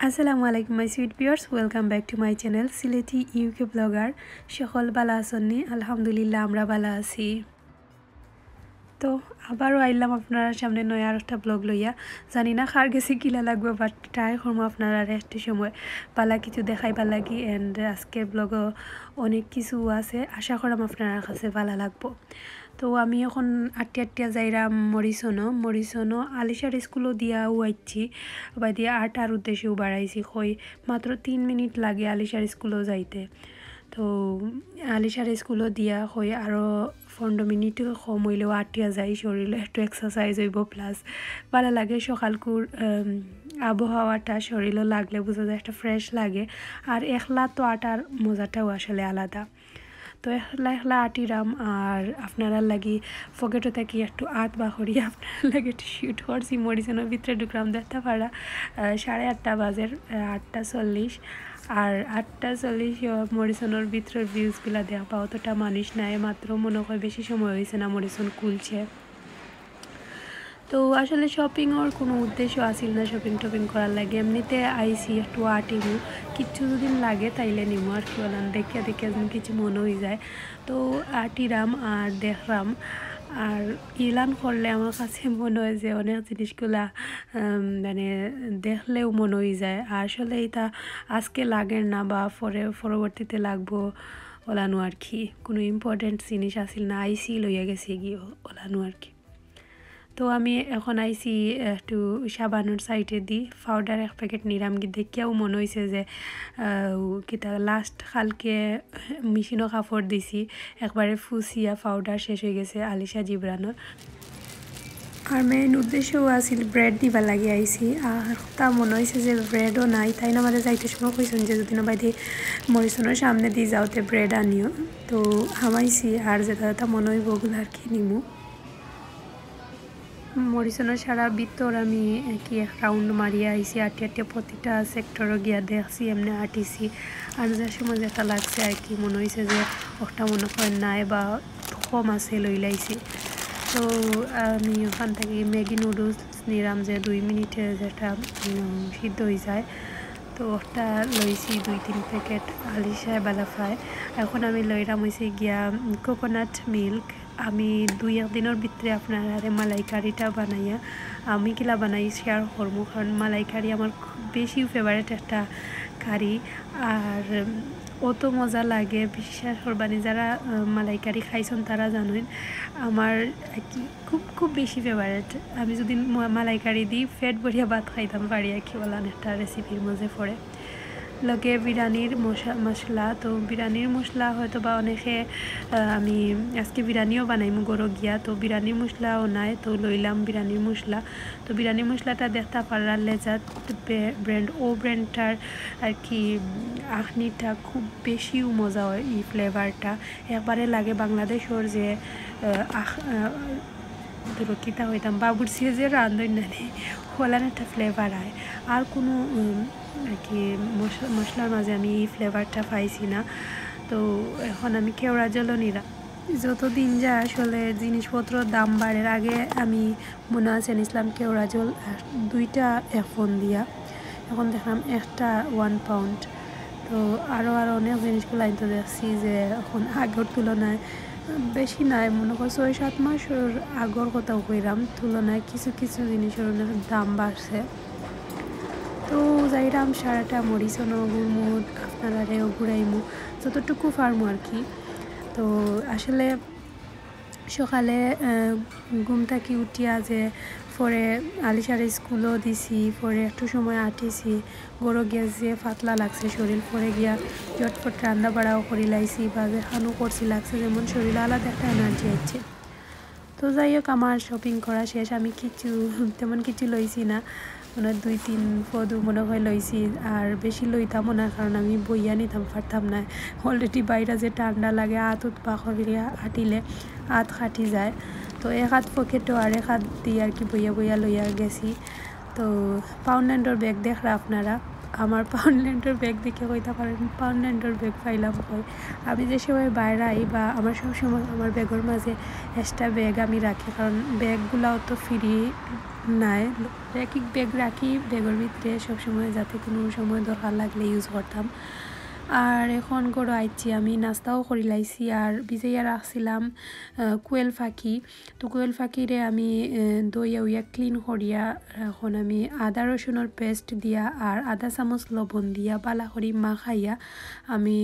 আসসালামু আলাইকুম my sweet viewers, welcome back to my channel Sylheti UK blogger. সকল বালা আসনি? আলহামদুলিল্লাহ আমরা বালা আছি। তো আবারও আইলাম আপনার সামনে নয় আর একটা ব্লগ লইয়া। জানি না খার গেছি কিলা লাগবে, বাট ট্রাই করবো আপনারা একটি সময় পালা কিছু দেখাইবার লাগি। অ্যান্ড আজকের ব্লগও অনেক কিছু আছে, আশা করাম আপনার কাছে ভালো লাগবো। তো আমি এখন আটটিয়া যাইরাম মরিসনও আলিশার স্কুলও দিয়াও আইছি বা দিয়া আটার উদ্দেশ্যেও বাড়াইছি। মাত্র 3 মিনিট লাগে আলিশার স্কুলও যাইতে। তো আলিশার স্কুলও দিয়া আরও 15 মিনিট কম হইলেও আটিয়া যাই, শরীরে একটু এক্সারসাইজ হইব, প্লাস ভালো লাগে। সকালকুর আবহাওয়াটা শরীরও লাগলে বোঝা যায় একটা ফ্রেশ লাগে। আর একলা তো আটার মজাটাও আসলে আলাদা। তো একলা আটিরাম আর আপনারা লাগি ফকেটও থাকি একটু আত বা করি আপনার লাগে একটু শুট করছি। মরিসনের ভিতরে ঢুকলাম, দেখতে পারা 8:30 বাজে, 8:40। আর 8:40 মরিসনের ভিতরের ভিউজগুলা দেখবা অতটা মানুষ নাই, মাত্র মনে হয় বেশি সময় হয়েছে না মরিসন খুলছে। তো আসলে শপিংয়ের কোনো উদ্দেশ্য আসিল না শপিং করার লাগে, এমনিতে আইসি একটু আটিমু, কিচ্ছু যদি লাগে তাইলে নিমু আর কি বলেন, দেখিয়া কিছু মনে হয়ে যায়। তো আটিরাম আর দেখলাম আর ইলান করলে আমার কাছে মনে হয় যে অনেক জিনিসগুলা মানে দেখলেও মনে হয়ে যায়। আসলে এটা আজকে লাগে না বা পরবর্তীতে লাগবো ওলানো আর কি, কোনো ইম্পর্টেন্ট জিনিস আসিল না, আইসি লইয়া গেছি গিয়ে ওলানো আর কি। তো আমি এখন আইসি একটু সাবানোর সাইডে দিই, পাউডার 1 প্যাকেট নিরাম গিয়ে দেখিয়াও মনে হয়েছে যে কিতা লাস্ট কালকে মেশিনও কাপড় দিছি, একবারে ফুসিয়া পাউডার শেষ হয়ে গেছে আলিশা জিব্রানোর। আর মেইন উদ্দেশ্যও আছিল ব্রেড দিবা লাগে আইসি। আর তা মনে হয়েছে যে ব্রেডও নাই, তাই না আমাদের যাইতে সময় কইছেন যে যদি না বাইরে মরিসনের সামনে দিয়ে যাওতে ব্রেড আনিও। তো হামাইছি আর যেটা মনে হইব ওগুলো আর কি নিমু। মরিসনের সারা ভিতর আমি কি এক রাউন্ড মারিয়া আইসি, আটিয়া প্রতিটা সেক্টরও গিয়া দেখছি, এমনি আটিছি। আর যার সময় যেটা লাগছে আর কি মনে হয়েছে যে ওটা মনে হয় নাই বা কম আছে লইলাইছি। তো আমি ওখান থেকে ম্যাগি নুডলস নিলাম যে 2 মিনিটে যেটা সিদ্ধ হয়ে যায়। তো ওটা লইছি 2-3 প্যাকেট আলিশায় বালাফায়। এখন আমি লইরাম হয়েছে গিয়া কোকোনাট মিল্ক। আমি 2-1 দিনের ভিতরে আপনার মালাইকারিটা বানাইয়া আমি কিলা বানাই শেয়ার করবো, কারণ মালাইকারি আমার খুব বেশি ফেভারিট একটা কারি। আর অত মজা লাগে, বিশ্বাস করবানি যারা মালাইকারি খাইছেন তারা জানেন আমার কি খুব বেশি ফেভারিট। আমি যদি মালাইকারি দিই ফেট ভরিয়া ভাত খাইতাম পারি আর কি বলান, একটা রেসিপির মধ্যে পড়ে। লগে বিরিয়ানির মশলা। তো বিরিয়ানির মশলা হয়তো বা অনেকে আমি আজকে বিরিয়ানিও বানাইমু গরো গিয়া, তো বিরিয়ানির মশলাও নাই, তো লইলাম বিরিয়ানির মশলা। তো বিরিয়ানির মশলাটা দেখতে পারার লেজাত ব্র্যান্ড ও ব্র্যান্ডটার আর কি আখনিটা খুব বেশিও মজা হয়, এই ফ্লেভারটা একবারে লাগে বাংলাদেশের যে কিতা হইতাম বাবুরসি যে রান্ধন নানি হলান একটা ফ্লেভার হয়। আর কোনো আর কি মশলার মাঝে আমি এই ফ্লেভারটা পাইছি না। তো এখন আমি কেওড়া জলও নিলাম। যতদিন যায় আসলে জিনিসপত্রের দাম বাড়ের, আগে আমি মনে আছে নিছিলাম কেওড়া জল 2টা এখন দিয়া, এখন দেখলাম একটা 1 পাউন্ড। তো আরও অনেক জিনিসগুলো আনতে দেখছি যে এখন আগের তুলনায় বেশি নাই, মনে কর 6-7 মাসের আগর কথা কইরাম তুলনায় কিছু জিনিসের অনেক দাম বাড়ছে। তো যাইরাম সারাটা মরিসনও গুড়মুদ আপনারারেও ঘুরাইমু যতটুকু পারমু আর কি। তো আসলে সকালে ঘুম থাকি উঠিয়া যে পরে আলিশার স্কুলও দিছি, পরে একটু সময় আটিছি, গরো গিয়া যে পাতলা লাগছে শরীর, পরে গিয়া চটপট রান্না বাড়াও করি লাইছি বা যেখানো করছি লাগছে যেমন শরীর আলাদা একটা এনার্জি আছে। তো যাই হোক আমার শপিং করা শেষ, আমি তেমন কিছু লইছি না, মনে 2-3 পদু মনে হয় লইছি, আর বেশি লইতামও না কারণ আমি বইয়া নিতাম পারতাম না। অলরেডি বাইরে যে ঠান্ডা লাগে আতত পাখরিয়া হাঁটিলে হাত খাটি যায়। তো 1 হাত পকেটও আর 1 হাত দিয়ে আর কি বইয়া লইয়া গেছি। তো পাউন্ডল্যান্ডের ব্যাগ দেখরা আপনারা, আমার পাউন্ডল্যান্ডের ব্যাগ দেখে কইতে পারেন পাউন্ডল্যান্ডের ব্যাগ পাইলাম কই। আমি যে সময় বাইরে আই বা আমার সবসময় আমার ব্যাগের মাঝে এক্সট্রা ব্যাগ আমি রাখি, কারণ ব্যাগগুলাও তো ফ্রি নাই এক এক ব্যাগ রাখি ব্যাগের ভিতরে সবসময় যাতে কোনো সময় দরকার লাগলে ইউজ করতাম। আর এখন গড়ো আইছি আমি নাস্তাও করি লাইছি আর ভিজাইয়া রাখছিলাম কোয়েল ফাঁকি। তো কোয়েল ফাঁকিরে আমি দইয়া উইয়া ক্লিন করিয়া এখন আমি আদা রসুনের পেস্ট দিয়া আর আধা চামচ লবণ দিয়া বালা করি মাখাইয়া আমি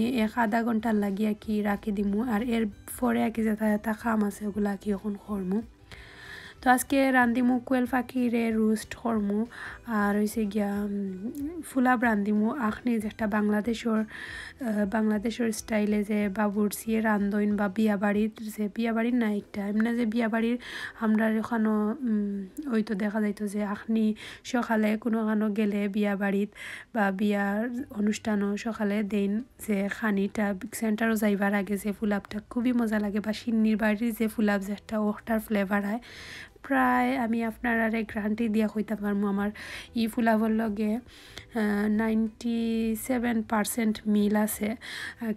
আধা ঘন্টার লাগিয়া কি রাখি দিমু। আর এর পরে কি যেটা খাম আছে ওগুলা কি এখন করমু। তো আজকে রান্দিমু কোয়েল ফাঁকিরে রোস্ট করমু আর হয়েছে গিয়া ফুলাব রান্দিমু আখনি যেটা বাংলাদেশের স্টাইলে যে বাবুরচি রান্ধইন বা বিয়াবাড়ির যে বিয়াবাড়ির না একটা এমনি যে বিয়াবাড়ির আমরা ওখানো ওই তো দেখা যাইতো যে আখনি সকালে কোনো গেলে বিয়াবাড়িত বা বিয়ার অনুষ্ঠানও সকালে দেন যে খানিটা সেন্টারও যাইবার আগে যে ফুলাবটা খুবই মজা লাগে বা সিন্নির বাড়ির যে ফুলাব যে একটা ওটার ফ্লেভার হয় প্রায় আমি আপনারা গ্যারান্টি দিয়া কইতে পারবো আমার ই ফুলাবর লগে 97% মিল আছে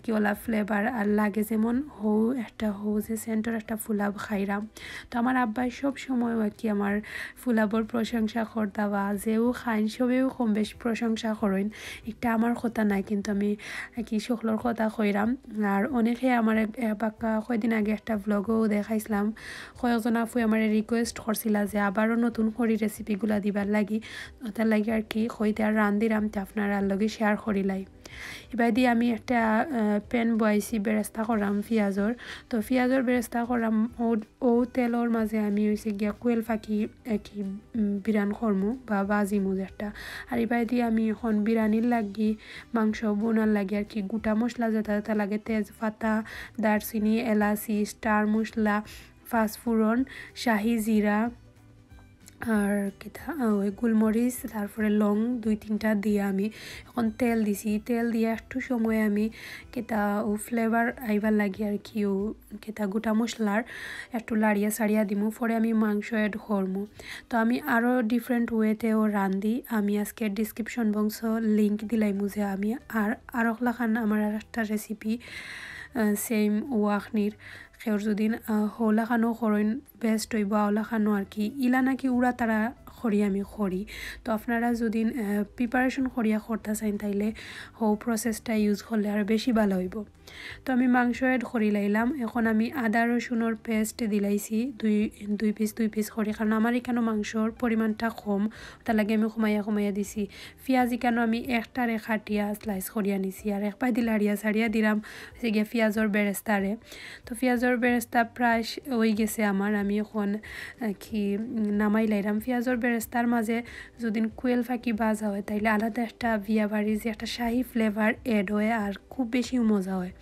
কি ওলা ফ্লেভার আর লাগে যেমন হৌ যে সেন্টার একটা ফুলাব খাইরাম। তো আমার আব্বাই সব সময় আর কি আমার ফুলাবর প্রশংসা করতা বা যেও খাইন সবেও কম বেশ প্রশংসা করেন। একটা আমার কথা নাই কিন্তু আমি কি সকলের কথা কইরাম। আর অনেকে আমার বাক্কা কয়দিন আগে একটা ব্লগও দেখাইছিলাম কয়েকজন আপুই আমার রিকোয়েস্ট করছিলা যে আবারও নতুন করে রেসিপিগুলা দিবার লাগি ওটার লাগি আর কি হইতে আর রান্দিরাম তে আপনারা লগে শেয়ার করিলাই। এবার দিয়ে আমি একটা প্যান বয়াইছি বেরেস্তা করাম পিঁয়াজর। তো পিঁয়াজর বেরেস্তা করাম ও তেলর মাঝে আমি হয়েছে গিয়া কোয়েল ফাঁকি কি বিরান করমু বা বাজিমু একটা। আর এবার দিয়ে আমি এখন বিরিয়ানির লাগি মাংস বোনার লাগি আর কি গোটা মশলা যেটা লাগে তেজপাতা দারচিনি এলাচি স্টার মশলা ফাঁসফোড়ন শাহি জিরা আর কিতা ওই গোলমরিচ তারপরে লং 2-3টা দিয়ে আমি এখন তেল দিছি। তেল দিয়ে একটু সময় আমি কিতা ও ফ্লেভার আইবার লাগি আর কি ও কিতা গোটা মশলার একটু লাড়িয়া সাড়িয়া দিমু পরে আমি মাংস অ্যাড করমু। তো আমি আরও ডিফারেন্ট ওয়েতেও রান্ধি আমি আজকে ডিসক্রিপশন বক্স লিঙ্ক দিলাইমু যে আমি আর খান আমার আর একটা রেসিপি সেম ওয়াখনির খের যদি হৌলাখানো করেন বেস্ট হইব আওলাখানো আর কি ইলা নাকি উড়া তারা খড়ি আমি খড়ি। তো আপনারা যদি প্রিপারেশন করিয়া করতে চাইন তাইলে প্রসেসটা ইউজ করলে আর বেশি ভালো হইব। তো আমি মাংস অ্যাড করি লাইলাম। এখন আমি আদা রসুনের পেস্ট দিলাইছি দুই পিস করি কারণ আমার এখানে মাংসর পরিমাণটা কম তার লাগে আমি কমাইয়া দিছি। পেঁয়াজ এখানে আমি একটারে খাটিয়া স্লাইস করিয়া নিছি আর একবার দিলে আড়িয়া সারিয়া দিলাম হচ্ছে গিয়ে পেঁয়াজর বেরেস্তারে। তো পেঁয়াজর বেরেস্তা প্রায় হয়ে গেছে আমার আমি এখন কি নামাই লাইলাম। পেঁয়াজর বেরেস্তার মাঝে যদি কোয়েল ফাঁকি ভাজা হয় তাইলে আলাদা একটা বিয়াবাড়ি যে একটা শাহি ফ্লেভার এড হয় আর খুব বেশি মজা হয়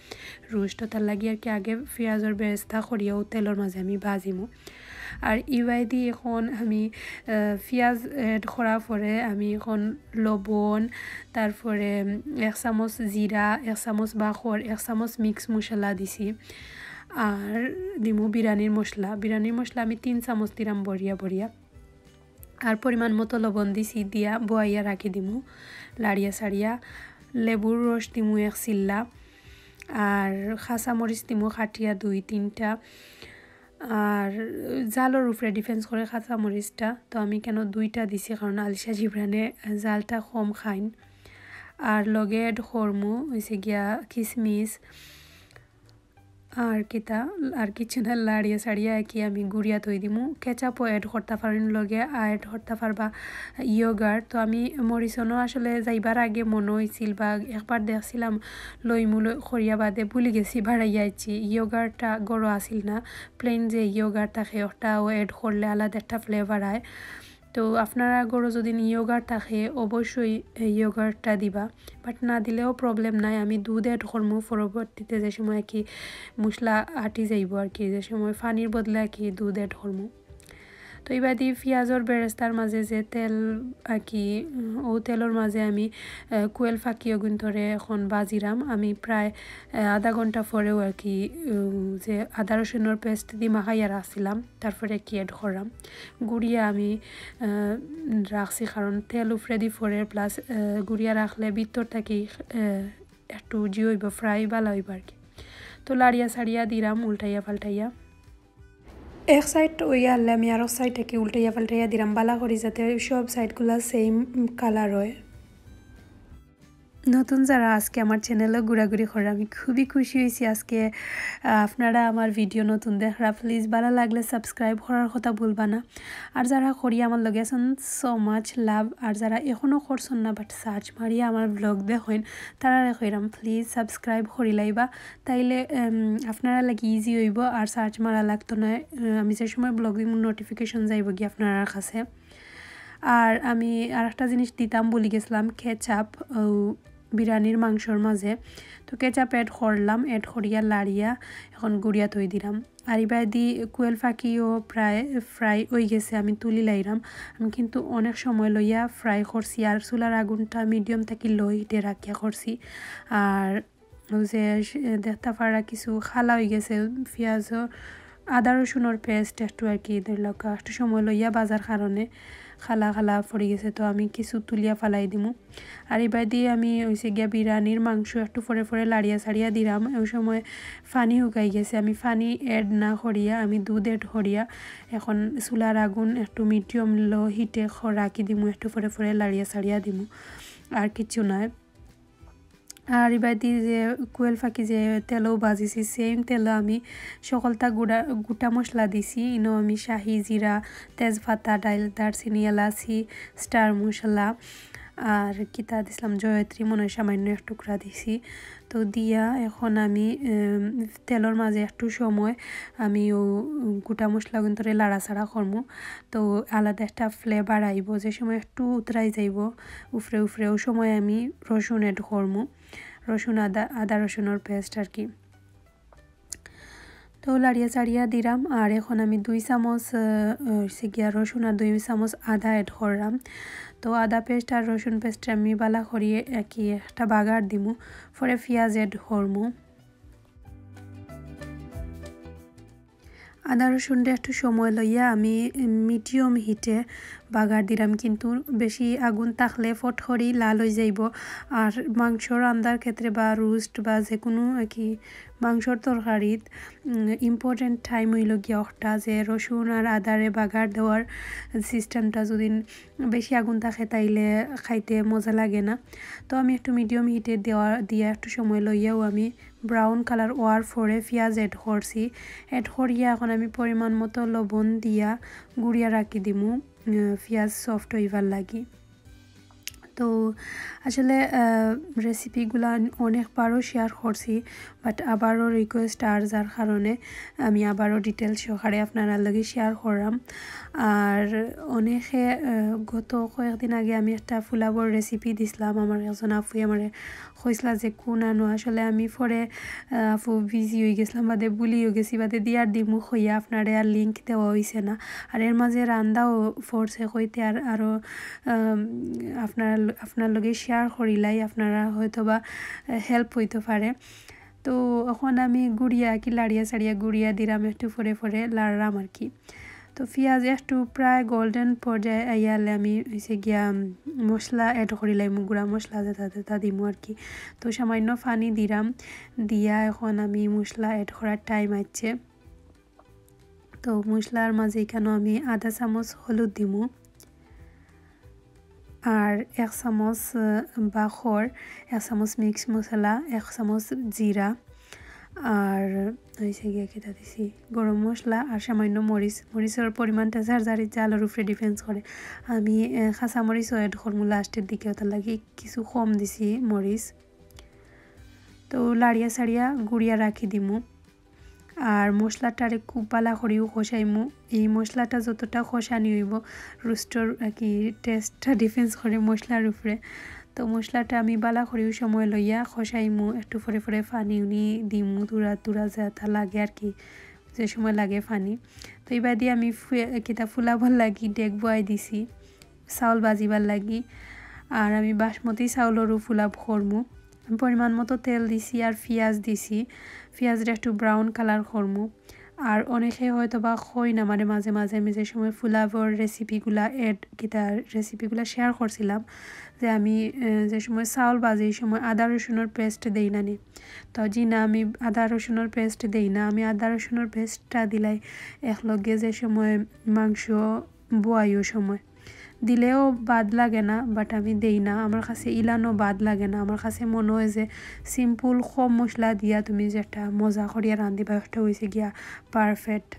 রোস্ট। তার লাগি আর কি আগে পেঁয়াজর বেরেস্তা করিয়াও তেলের মাঝে আমি ভাজিমু। আর ইবাই দিয়ে এখন আমি পেঁয়াজ এড করার পরে আমি এখন লবণ তারপরে 1 চামচ জিরা 1 চামচ বাখর 1 চামচ মিক্স মশলা দিছি আর দিমু বিরিয়ানির মশলা আমি 3 চামচ দিলাম বড়িয়া আর পরিমাণ মতো লবণ দিছি দিয়া বয়াইয়া রাখি দিমু লাড়িয়া সাড়িয়া। লেবুর রস দিমু 1 চিল্লা আর খাসা মরিচ দিমু খাটিয়া 2-3টা আর জালর উপরে ডিফেন্স করে খাসা মরিচটা। তো আমি কেন 2টা দিছি কারণ আলিশা জিব্রানে জালটা কম খাইন। আর লগে এড করমু হয়েছে গিয়া কিশমিশ আর কিতা আর কিছু না লাড়িয়া সাড়িয়া কি আমি গুড়িয়া থই দিমু। কেচাপও এড করতে পারেন লগে এড করতে পারবা ইয়োগার্ট। তো আমি মরিচনও আসলে যাইবার আগে মনে হয়েছিল বা একবার দেখছিলাম লইমু করিয়া বাদে ভুলে গেছি বাড়াইয়াছি ইয়োগার্টটা গড় আসিল না প্লেন যে ইয়োগার্ট থাকে ওটাও এড করলে আলাদা একটা ফ্লেভার হয়। তো আপনারা গরো যদি ইয়োগার্ট থাকে অবশ্যই ইয়োগার্টটা দিবা বাট না দিলেও প্রবলেম নাই। আমি দুধ এড করমু পরবর্তীতে যে সময় কি মশলা আটি যাইব আর কি যে সময় পানির বদলে কি দুধ এড করমু। তো এবার দিয়ে পেঁয়াজর বেরেস্তার মাঝে যে তেল আর কি ও তেলের মাঝে আমি কোয়েল ফাঁকি অগুন ধরে এখন বাজিরাম আমি প্রায় আধা ঘন্টা পরেও আর কি যে আদা রসুনের পেস্ট দিয়ে মাখাইয়া রাখছিলাম তারপরে কি এড করলাম গুড়িয়া আমি রাখছি কারণ তেল উফরে দি ফোরে প্লাস গুড়িয়া রাখলে ভিতর থাকি একটু জি হইব ফ্রাই ভালো হইব আর কি। তো লাড়িয়া সাড়িয়া দিলাম উল্টাইয়া পাল্টাইয়া এক সাইড ওইয়া আনলে আমি আরও সাইডটাকে উল্টাইয়া পাল্টাইয়া দিলাম বালা করি যাতে সব সাইডগুলো সেম কালার হয়। নতুন যারা আজকে আমার চ্যানেলে ঘোরাঘুরি করে আমি খুবই খুশি হয়েছি আজকে আপনারা আমার ভিডিও নতুন দেখরা প্লিজ ভালো লাগলে সাবস্ক্রাইব করার কথা ভুলবা না। আর যারা করি আমার লগে আছেন সো মাচ লাভ। আর যারা এখনও করছেন না বাট সার্চ মারিয়া আমার ব্লগ দেখেন তারা কইরাম প্লিজ সাবস্ক্রাইব করি লাইবা, তাইলে আপনারা লাগে ইজি হইব আর সার্চ মারা লাগতো না। আমি যে সময় ব্লগ দিই নোটিফিকেশন যাইব কি আপনার কাছে। আর আমি আর একটা জিনিস দিতাম বলি গেছিলাম কেচাপ বিরিয়ানির মাংসর মাঝে, তো কেচাপ অ্যাড করলাম, অ্যাড করিয়া লাড়িয়া এখন গুড়িয়া থই দিলাম। আর এবার দি কুয়েল ফাঁকিও প্রায় ফ্রাই হয়ে গেছে, আমি তুলি লাইলাম। আমি কিন্তু অনেক সময় লইয়া ফ্রাই করছি আর চুলার আগুনটা মিডিয়াম থেকে লো হিটে রাখিয়া করছি। আর যে দেখতে পারা কিছু খালা হয়ে গেছে পেঁয়াজও আদা রসুনের পেস্ট একটু আর কি ধরলক একটু সময় লইয়া বাজার কারণে খালা খালা পড়ে গেছে, তো আমি কিছু তুলিয়া ফালাই দিমু। আর এবার দিয়ে আমি হয়েছে গিয়া বিরিয়ানির মাংস একটু ফরে ফরে লাড়িয়া ছাড়িয়া দিলাম। ওই সময় ফানি শুকাই গেছে, আমি ফানি অ্যাড না করিয়া আমি দুধ অ্যাড করিয়া এখন চুলার আগুন একটু মিডিয়াম লো হিটে রাখি দিমু, একটু ফরে ফরে লাড়িয়া ছাড়িয়া দিমু, আর কিছু নয়। আর এবার দিয়ে যে কুয়েল ফাঁকি যে তেলও বাজিছি সেম তেলও আমি সকলটা গোটা মশলা দিছি। ইনো আমি শাহি জিরা, তেজপাতা, দারচিনি, এলাচি, স্টার মশলা আর কিতা দিছিলাম জয়ত্রী মনে হয় সামান্য এক টুকরা দিছি। তো দিয়া এখন আমি তেলের মাঝে একটু সময় আমি ও গোটা মশলা কিন্তু লাড়াচাড়া করবো, তো আলাদা একটা ফ্লেভার আইব। যে সময় একটু উতরাই যাইব উফরে উফরে ও সময় আমি রসুন অ্যাড করবো, রসুন আদা রসুনের পেস্ট আর কি। তো লাড়িয়া চাড়িয়া দিলাম। আর এখন আমি 2 চামচ গিয়া রসুন আর 2 চামচ আদা অ্যাড করলাম। তো আদা পেস্ট আর রসুন পেস্ট আমি বালা করিয়ে একই একটা বাগার দিমু, পরে পেঁয়াজ অ্যাড করবো। আদা রসুনটা একটু সময় লইয়া আমি মিডিয়াম হিটে বাগার দিলাম, কিন্তু বেশি আগুন থাকলে ফটখড়ি লাল হয়ে যাইব। আর মাংস রান্নার ক্ষেত্রে বা রোস্ট বা যে কোনো আর কি মাংসর তরকারিত ইম্পর্টেন্ট টাইম হইল গিয়া একটা যে রসুন আর আদারে বাগার দেওয়ার সিস্টেমটা যদি বেশি আগুন থাকে তাইলে খাইতে মজা লাগে না। তো আমি একটু মিডিয়াম হিটে দিয়া একটু সময় লইয়াও আমি ব্রাউন কালার ওয়ার পরে পেঁয়াজ অ্যাড করছি। অ্যাড করিয়া এখন আমি পরিমাণ মতো লবণ দিয়া গুড়িয়া রাখি দিমু পেঁয়াজ সফট হইবার লাগি। তো আসলে রেসিপিগুলো অনেকবারও শেয়ার করছি, বাট আবারও রিকোয়েস্ট আর যার কারণে আমি আবারও ডিটেলস সহকারে আপনারা লগে শেয়ার করলাম। আর অনেকে গত কয়েকদিন আগে আমি একটা ফুলাবর রেসিপি দিছিলাম, আমার একজন আপুই আমার কইসলা যে কোন আনো, আসলে আমি পরে আপু বিজি হয়ে গেছিলাম বাদে ভুলিও গেছি বাদে দিয়ার দিমু হইয়া আপনারে আর লিঙ্ক দেওয়া হয়েছে না। আর এর মাঝে রান্দাও ফোর্সে হইতে আরও আপনার লগে শেয়ার করিলাই আপনারা হয়তো বা হেল্প হইতে পারে। তো এখন আমি গুড়িয়া কি লাড়িয়া চাড়িয়া গুড়িয়া দিলাম, একটু ফরে ফরে লাড়লাম আর কি। তো পেঁয়াজ একটু প্রায় গোল্ডেন পর্যায়ে আইয়ালে আমি হয়েছে গিয়া মশলা অ্যাড করিলাম, গুঁড়া মশলা যেটা দিমু আর কি। তো সামান্য পানি দিলাম, দিয়া এখন আমি মশলা অ্যাড করার টাইম আছে। তো মশলার মাঝে এখানেও আমি আধা চামচ হলুদ দিমু, আর 1 চামচ বাখর, 1 চামচ মিক্স মশলা, 1 চামচ জিরা, আর হয়েছে গিয়ে কেটা দিছি গরম মশলা, আর সামান্য মরিচের পরিমাণটা যার জালের উপরে ডিপেন্ড করে। আমি কাঁচা মরিচও অ্যাড করবো লাস্টের দিকে, ওটার লাগে কিছু কম দিছি মরিচ। তো লাড়িয়া ছাড়িয়া গুড়িয়া রাখি দিমু। আর মশলাটারে খুব বালা করেও খসাইমু। এই মশলাটা যতটা খসানি হইব রোস্টর আর কি টেস্টটা ডিফেন্স করে মশলার উপরে। তো মশলাটা আমি বালা করেও সময় লইয়া খসাইমু, একটু ফরে ফরে পানি উনি দিমু তুরা যেটা লাগে আর কি, যে সময় লাগে পানি। তো এবার দিয়ে আমি কিতা ফুলাবার লাগি ডেক বয়াই দিছি চাউল বাজিবার লাগি। আর আমি বাসমতি চাউলেরও ফুলাব করমু। পরিমাণ মতো তেল দিছি আর পেঁয়াজ দিছি, পেঁয়াজটা একটু ব্রাউন কালার করমু। আর অনেকে হয়তো বা হয় না মানে মাঝে মাঝে আমি যে সময় ফুলাভর রেসিপিগুলা রেসিপিগুলা শেয়ার করছিলাম যে আমি যে সময় চাউল বাজে এই সময় আদা রসুনের পেস্ট দেই না নি তো জি না আমি আদা রসুনের পেস্ট দেই না আমি আদা রসুনের পেস্টটা দিলাই একলগে যে সময় মাংস বোয়াইও সময় দিলেও বাদ লাগে না বাট আমি দেই না আমার কাছে ইলানো বাদ লাগে না আমার কাছে মনে হয় যে সিম্পল কম মশলা দিয়া তুমি যেটা মজা করিয়া রাঁধিবা একটা হয়েছে গিয়া পারফেক্ট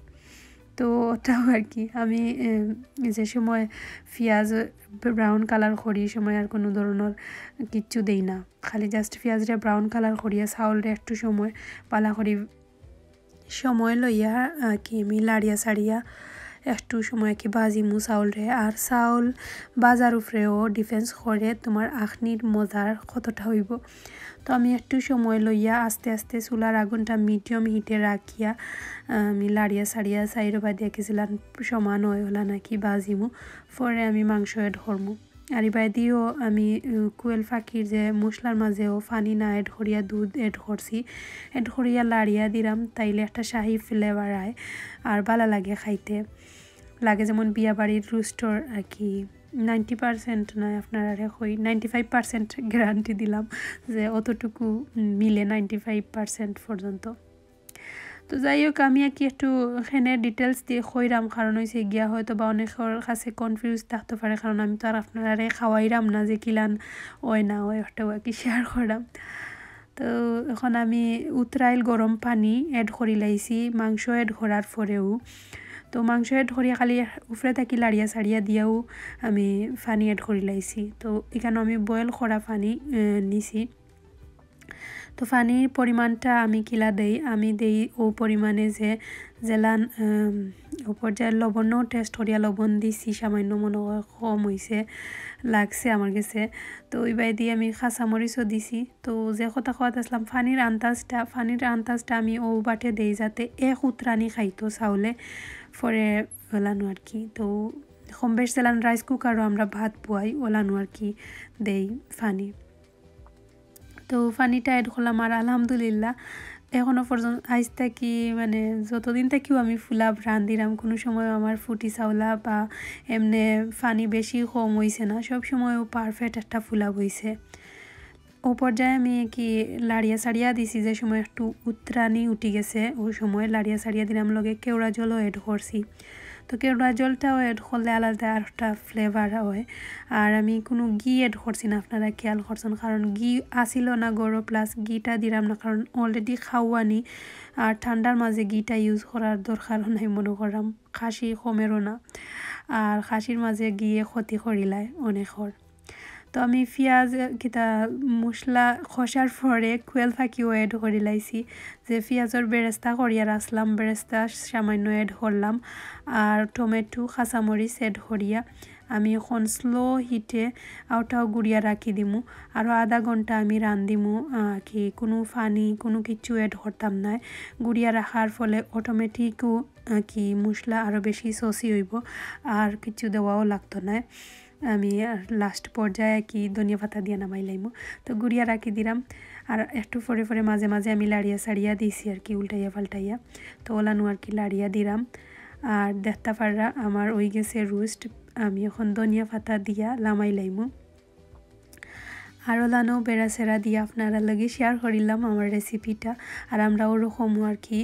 তো ওটাও আর কি আমি যে সময় পেঁয়াজ ব্রাউন কালার করি সময় আর কোনো ধরনের কিচ্ছু দেই না খালি জাস্ট পেঁয়াজটা ব্রাউন কালার করিয়া চাউলটা একটু সময় পালা করি সময় লইয়া কি আমি লাড়িয়া সাড়িয়া একটু সময় কি বাজিমু চাউলরে আর চাউল বাজার উপরেও ডিফেন্স করে তোমার আখনির মজার কতটা হইব তো আমি একটু সময় লইয়া আস্তে আস্তে চুলার আগুনটা মিডিয়াম হিটে রাখিয়া আমি লাড়িয়া সাড়িয়া সাইড বাদিয়া গেছিলাম সমান হলা নাকি বাজিমু পরে আমি মাংস এড করমু আর এবার দিয়েও আমি কোয়েল পাখির যে মশলার মাঝেও পানি না এড করিয়া দুধ এড করছি এড করিয়া লাড়িয়া দিলাম তাইলে একটা শাহি ফ্লেভার আয় আর ভালো লাগে খাইতে লাগে যেমন বিয়া বাড়ির রুস্টর আর কি 90% নয় আপনারা হই 95% গ্যারান্টি দিলাম যে অতটুকু মিলে 95% পর্যন্ত তো যাই হোক আমি আর কি একটু এখানে ডিটেলস দিয়ে কইরাম কারণ হয়েছে গিয়া হয়তো বা অনেকের কাছে কনফিউজ থাকতে পারে কারণ আমি তো আর আপনারা খাওয়াইরাম না যে কিলান ওই না ওই একটা কি শেয়ার করাম তো এখন আমি উতরাইল গরম পানি এড করি লাইছি মাংস এড করার পরেও তো মাংস এড করিয়া খালি উফরে থাকি লাড়িয়া সাড়িয়া দিয়াও আমি পানি এড করি লাইছি তো এখানে আমি বয়েল করা পানি নিছি তো পানির পরিমাণটা আমি কিলা দেই আমি দেই ও পরিমাণে যে জেলান উপর যে লবণও টেস্ট করিয়া লবণ দিছি সামান্য মনে হয় কম হয়েছে লাগছে আমার কাছে তো ওইবাই দিয়ে আমি কাঁচামরিচও দিছি তো যে কথা কথা আসলাম পানির আন্দাজটা আমি ও বাটে দেই যাতে এক উতরানি খাইতো চাউলে পরে ওলানো আর কি তো কম বেশ জেলান রাইস কুকারও আমরা ভাত পোয়াই ওলানো আর কি দেই পানি তো পানিটা এড করলাম আর আলহামদুলিল্লাহ এখনও পর্যন্ত আজ থাকি মানে যতদিন থেকেও আমি ফুলাব রান্ধিরাম কোনো সময় আমার ফুটি চাউলা বা এমনি পানি বেশি কম হয়েছে না সব সময়ও পারফেক্ট একটা ফুলাব হয়েছে ও পর্যায়ে আমি কি লাড়িয়া সাড়িয়া দিছি যে সময় একটু উতরানি উঠি গেছে ওই সময় লাড়িয়া সাড়িয়া দিলাম লগে কেওড়া জলও এড করছি তো কেওড়া জলটাও এড করলে আলাদা আর একটা ফ্লেভার হয় আর আমি কোনো ঘি এড করছি না আপনারা খেয়াল করছেন কারণ ঘি আসিল না গরো প্লাস ঘিটা দিলাম না কারণ অলরেডি খাওয়ানি আর ঠান্ডার মাঝে ঘিটা ইউজ করার দরকারও নাই মনে করলাম খাসি কমেরও না আর খাসির মাঝে গিয়ে ক্ষতি করিলায় অনেকর তো আমি পেঁয়াজ কিতা মশলা খসার পরে কোয়েল পাখিও এড করে লাইছি যে পেঁয়াজের বেরেস্তা করিয়া রাখলাম বেরেস্তা সামান্য এড করলাম আর টমেটো কাঁচামরিচ এড করিয়া আমি এখন স্লো হিটে আউটাও গুড়িয়া রাখি দিমু আরও আধা ঘন্টা আমি রান্ধিমু কি কোনো পানি কোনো কিছু এড করতাম না গুড়িয়া রাখার ফলে অটোমেটিকও কি মশলা আরও বেশি সসি হইব আর কিছু দেওয়াও লাগতো না আমি লাস্ট পর্যায়ে কি ধনিয়া পাতা দিয়ে নামাই লাইমু তো গুড়িয়া রাখি দিলাম আর একটু পরে পরে মাঝে মাঝে আমি লাড়িয়া সাড়িয়া দিছি আর কি উল্টাইয়া পাল্টাইয়া তো ওলানো আর কি লাড়িয়া দিলাম আর দেখতে পাররা আমার ওই গেছে রোস্ট আমি এখন ধনিয়া পাতা দিয়া লামাই লাইমু আর ওলানো বেড়া সেরা দিয়ে আপনারা লগে শেয়ার করিলাম আমার রেসিপিটা আর আমরা ওরকম আর কি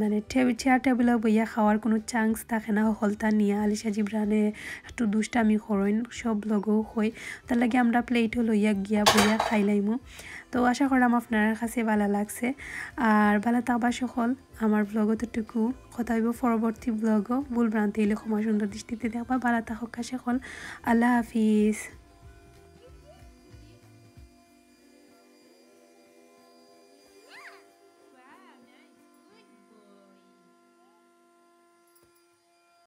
মানে চেয়ার টেবিলে বইয়া খাওয়ার কোনো চান্স থাকে না হলতা নিয়ে আলিশা জিব্রানে একটু দুষ্টামি করইন সব লগেও হই তার লাগে আমরা প্লেটও লইয়া গিয়া বইয়া খাইলাইমু তো আশা করলাম আপনার কাছে ভালো লাগছে আর ভালো থাকবা সকল আমার ব্লগতটুকু কথা হইব পরবর্তী ব্লগও ভুল ভ্রান্তি হইলে ক্ষমা সুন্দর দৃষ্টিতে দেখবা ভালো থাকা সকল আল্লাহ হাফিজ।